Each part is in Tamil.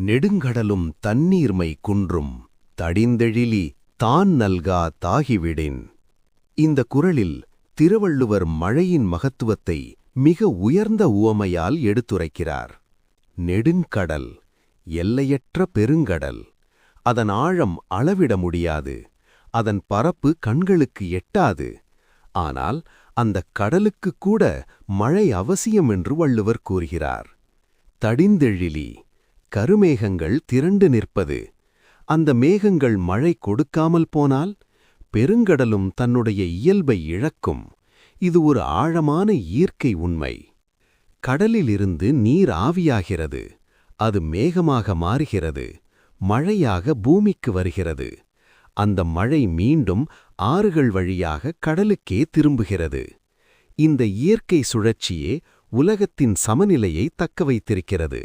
நெடுங்கடலும் தண்ணீர்மை குன்றும் தடிந்தெழிலி தான் நல்கா தாகிவிடின். இந்த குறளில் திருவள்ளுவர் மழையின் மகத்துவத்தை மிக உயர்ந்த உவமையால் எடுத்துரைக்கிறார். நெடுங்கடல், எல்லையற்ற பெருங்கடல். அதன் ஆழம் அளவிட முடியாது, அதன் பரப்பு கண்களுக்கு எட்டாது. ஆனால் அந்தக் கடலுக்குக் கூட மழை அவசியம் என்று வள்ளுவர் கூறுகிறார். தடிந்தெழிலி, கருமேகங்கள் திரண்டு நிற்பது. அந்த மேகங்கள் மழை கொடுக்காமல் போனால் பெருங்கடலும் தன்னுடைய இயல்பை இழக்கும். இது ஒரு ஆழமான இயற்கை உண்மை. கடலிலிருந்து நீர் ஆவியாகிறது, அது மேகமாக மாறுகிறது, மழையாக பூமிக்கு வருகிறது. அந்த மழை மீண்டும் ஆறுகள் வழியாக கடலுக்கே திரும்புகிறது. இந்த இயற்கை சுழற்சியே உலகத்தின் சமநிலையை தக்க வைத்திருக்கிறது.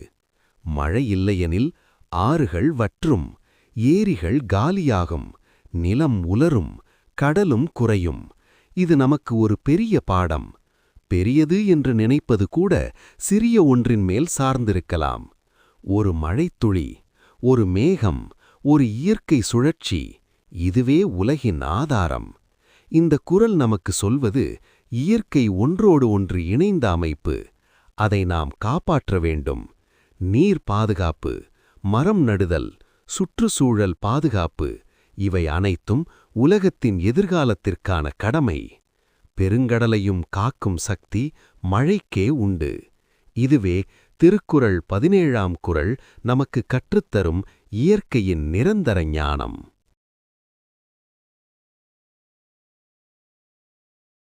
மழை இல்லையெனில் ஆறுகள் வற்றும், ஏரிகள் காலியாகும், நிலம் உலரும், கடலும் குறையும். இது நமக்கு ஒரு பெரிய பாடம். பெரியது என்று நினைப்பது கூட சிறிய ஒன்றின் மேல் சார்ந்திருக்கலாம். ஒரு மழைத்துளி, ஒரு மேகம், ஒரு இயற்கை சுழற்சி, இதுவே உலகின் ஆதாரம். இந்த குறள் நமக்கு சொல்வது இயற்கை ஒன்றோடு ஒன்று இணைந்த அமைப்பு. அதை நாம் காப்பாற்ற வேண்டும். நீர் பாதுகாப்பு, மரம் நடுதல், சுற்றுச்சூழல் பாதுகாப்பு, இவை அனைத்தும் உலகத்தின் எதிர்காலத்திற்கான கடமை. பெருங்கடலையும் காக்கும் சக்தி மழைக்கே உண்டு. இதுவே திருக்குறள் 17ஆம் குறள் நமக்கு கற்றுத்தரும் இயற்கையின் நிரந்தர ஞானம்.